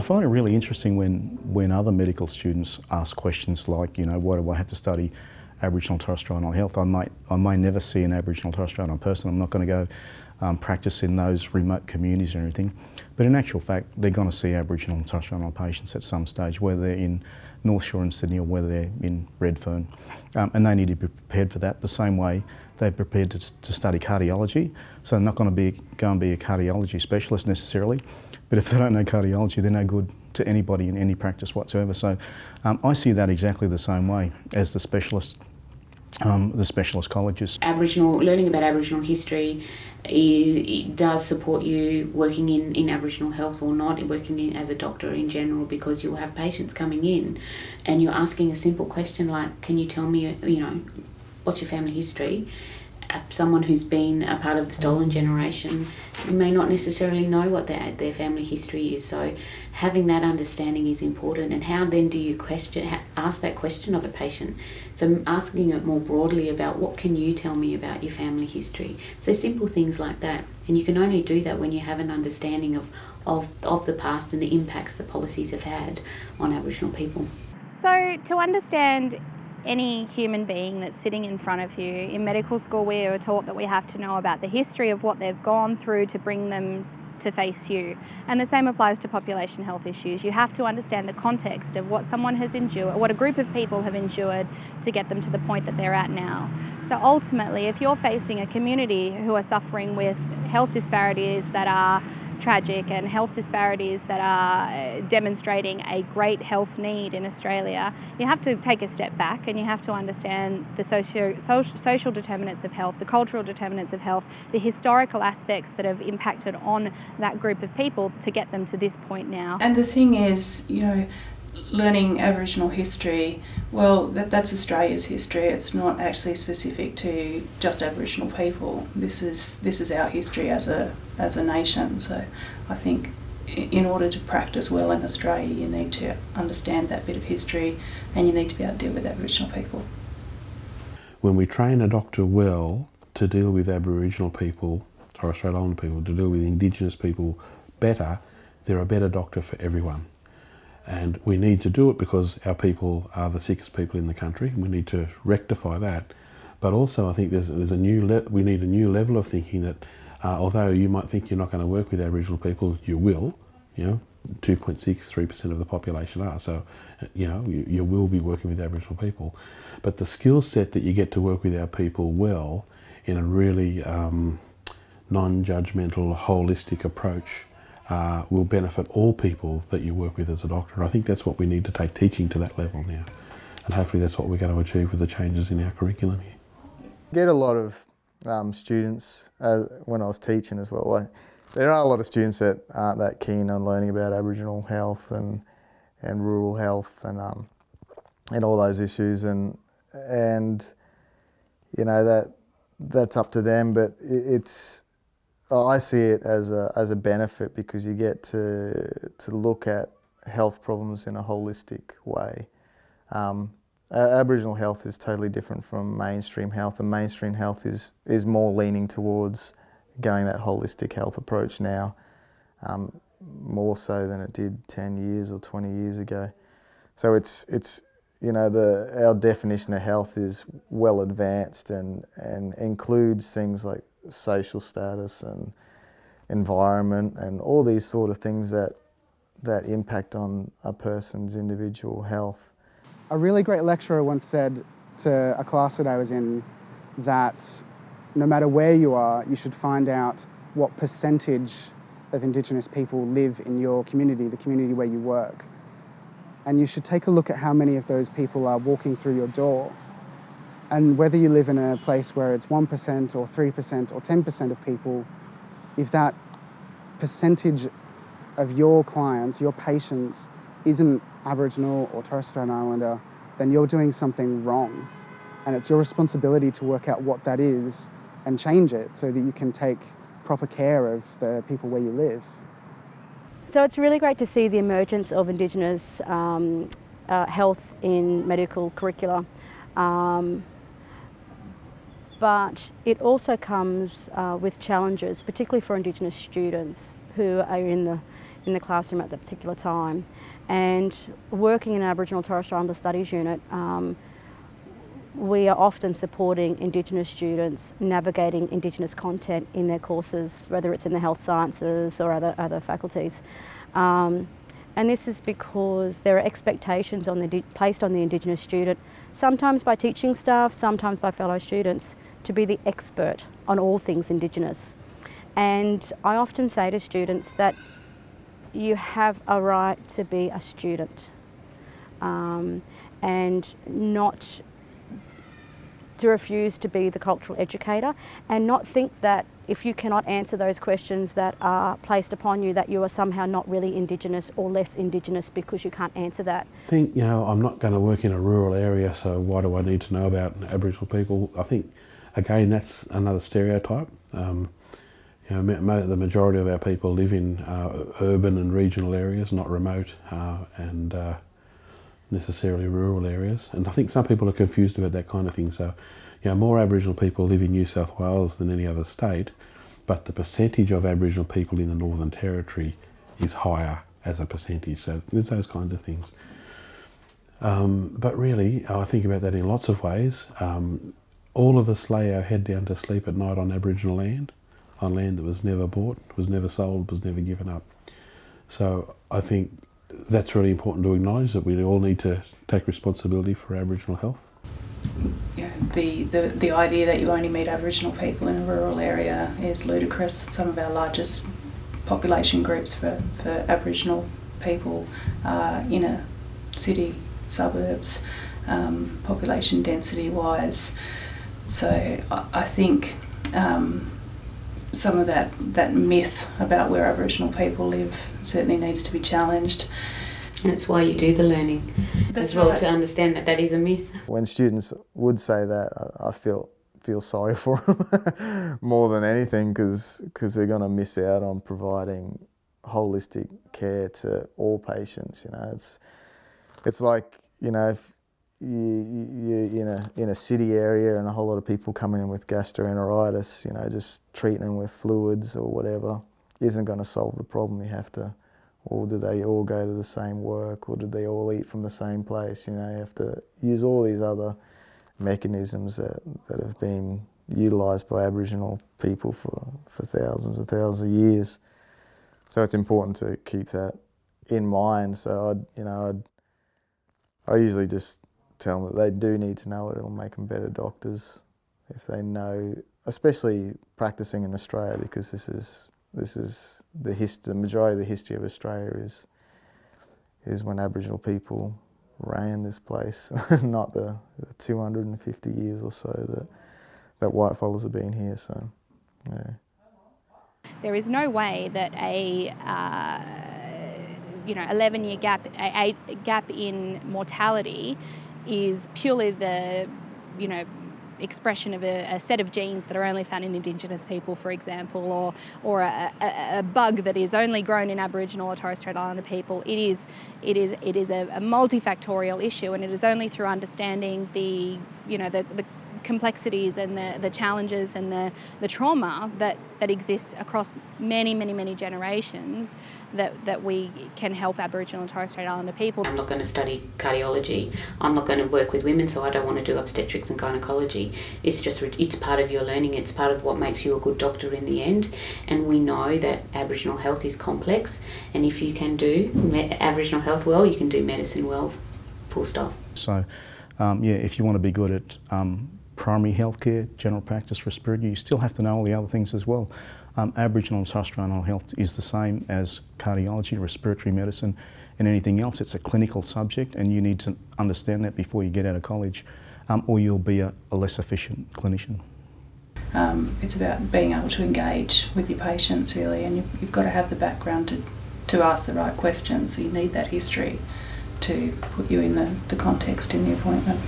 I find it really interesting when other medical students ask questions like, you know, why do I have to study Aboriginal Torres Strait Islander health? I may never see an Aboriginal Torres Strait Islander person. I'm not going to go practice in those remote communities or anything. But in actual fact, they're going to see Aboriginal and Torres Strait Islander patients at some stage, whether they're in North Shore in Sydney or whether they're in Redfern. And they need to be prepared for that the same way they're prepared to study cardiology. So they're not going to go and be a cardiology specialist necessarily. But if they don't know cardiology, they're no good to anybody in any practice whatsoever. So I see that exactly the same way as the specialist colleges. Learning about Aboriginal history it does support you working in Aboriginal health or not, working as a doctor in general, because you'll have patients coming in and you're asking a simple question like, can you tell me, you know, what's your family history? Someone who's been a part of the stolen generation may not necessarily know what their family history is. So having that understanding is important. And how then do you ask that question of a patient? So asking it more broadly about what can you tell me about your family history? So simple things like that. And you can only do that when you have an understanding of the past and the impacts the policies have had on Aboriginal people. So to understand any human being that's sitting in front of you, in medical school we are taught that we have to know about the history of what they've gone through to bring them to face you. And the same applies to population health issues. You have to understand the context of what someone has endured, what a group of people have endured to get them to the point that they're at now. So ultimately, if you're facing a community who are suffering with health disparities that are tragic and health disparities that are demonstrating a great health need in Australia, you have to take a step back and you have to understand the social determinants of health, the cultural determinants of health, the historical aspects that have impacted on that group of people to get them to this point now. And the thing is, you know, learning Aboriginal history, well, that's Australia's history. It's not actually specific to just Aboriginal people. This is our history as a nation. So I think in order to practice well in Australia, you need to understand that bit of history and you need to be able to deal with Aboriginal people. When we train a doctor well to deal with Aboriginal people, Torres Strait Islander people, to deal with Indigenous people better, they're a better doctor for everyone. And we need to do it because our people are the sickest people in the country. We need to rectify that. But also I think we need a new level of thinking that although you might think you're not going to work with Aboriginal people, you will. You know, 2.63% of the population are. So, you know, you will be working with Aboriginal people. But the skill set that you get to work with our people well in a really non-judgmental, holistic approach will benefit all people that you work with as a doctor. And I think that's what we need to take teaching to that level now. And hopefully that's what we're going to achieve with the changes in our curriculum here. Get a lot of students, when I was teaching as well, there are a lot of students that aren't that keen on learning about Aboriginal health and rural health and all those issues, and you know that's up to them, but I see it as a benefit because you get to look at health problems in a holistic way. Aboriginal health is totally different from mainstream health, and mainstream health is more leaning towards going that holistic health approach now, more so than it did 10 years or 20 years ago. So it's you know, our definition of health is well advanced and includes things like social status and environment and all these sort of things that impact on a person's individual health. A really great lecturer once said to a class that I was in that no matter where you are, you should find out what percentage of Indigenous people live in your community, the community where you work. And you should take a look at how many of those people are walking through your door. And whether you live in a place where it's 1% or 3% or 10% of people, if that percentage of your clients, your patients, isn't Aboriginal or Torres Strait Islander, then you're doing something wrong. And it's your responsibility to work out what that is and change it so that you can take proper care of the people where you live. So it's really great to see the emergence of Indigenous health in medical curricula. But it also comes with challenges, particularly for Indigenous students who are in in the classroom at that particular time. And working in an Aboriginal and Torres Strait Islander Studies unit, we are often supporting Indigenous students navigating Indigenous content in their courses, whether it's in the health sciences or other faculties. And this is because there are expectations placed on the Indigenous student, sometimes by teaching staff, sometimes by fellow students, to be the expert on all things Indigenous. And I often say to students that you have a right to be a student and not to refuse to be the cultural educator, and not think that if you cannot answer those questions that are placed upon you that you are somehow not really Indigenous or less Indigenous because you can't answer that. I think, I'm not going to work in a rural area, so why do I need to know about Aboriginal people? I think, again, that's another stereotype. The majority of our people live in urban and regional areas, not remote and necessarily rural areas. And I think some people are confused about that kind of thing. So, more Aboriginal people live in New South Wales than any other state, but the percentage of Aboriginal people in the Northern Territory is higher as a percentage. So there's those kinds of things. But really, I think about that in lots of ways. All of us lay our head down to sleep at night on Aboriginal land, on land that was never bought, was never sold, was never given up. So I think that's really important to acknowledge, that we all need to take responsibility for Aboriginal health. The idea that you only meet Aboriginal people in a rural area is ludicrous. Some of our largest population groups for Aboriginal people are inner city suburbs, population density wise. So I think some of that myth about where Aboriginal people live certainly needs to be challenged. And it's why you do the learning as well, to understand that is a myth. When students would say that, I feel sorry for them more than anything, because they're going to miss out on providing holistic care to all patients. It's like, if you're in a city area and a whole lot of people coming in with gastroenteritis, just treating them with fluids or whatever isn't going to solve the problem. You have to, or do they all go to the same work, or do they all eat from the same place? You have to use all these other mechanisms that have been utilised by Aboriginal people for thousands and thousands of years. So it's important to keep that in mind. So I usually just tell them that they do need to know it. It'll make them better doctors if they know, especially practicing in Australia, because this is the history. The majority of the history of Australia is when Aboriginal people ran this place, not the 250 years or so that white fellas have been here. So, yeah. There is no way that a 11-year gap in mortality is purely the expression of a set of genes that are only found in Indigenous people, for example, or a bug that is only grown in Aboriginal or Torres Strait Islander people. It is a multifactorial issue, and it is only through understanding the complexities and the challenges and the trauma that exists across many generations that we can help Aboriginal and Torres Strait Islander people. I'm not going to study cardiology. I'm not going to work with women, so I don't want to do obstetrics and gynecology. It's part of your learning. It's part of what makes you a good doctor in the end. And we know that Aboriginal health is complex, and if you can do Aboriginal health well, you can do medicine well, full stop. So, if you want to be good at primary healthcare, general practice, respiratory, you still have to know all the other things as well. Aboriginal and Torres Strait Islander health is the same as cardiology, respiratory medicine, and anything else. It's a clinical subject, and you need to understand that before you get out of college, or you'll be a less efficient clinician. It's about being able to engage with your patients, really, and you've got to have the background to ask the right questions. So you need that history to put you in the context in the appointment.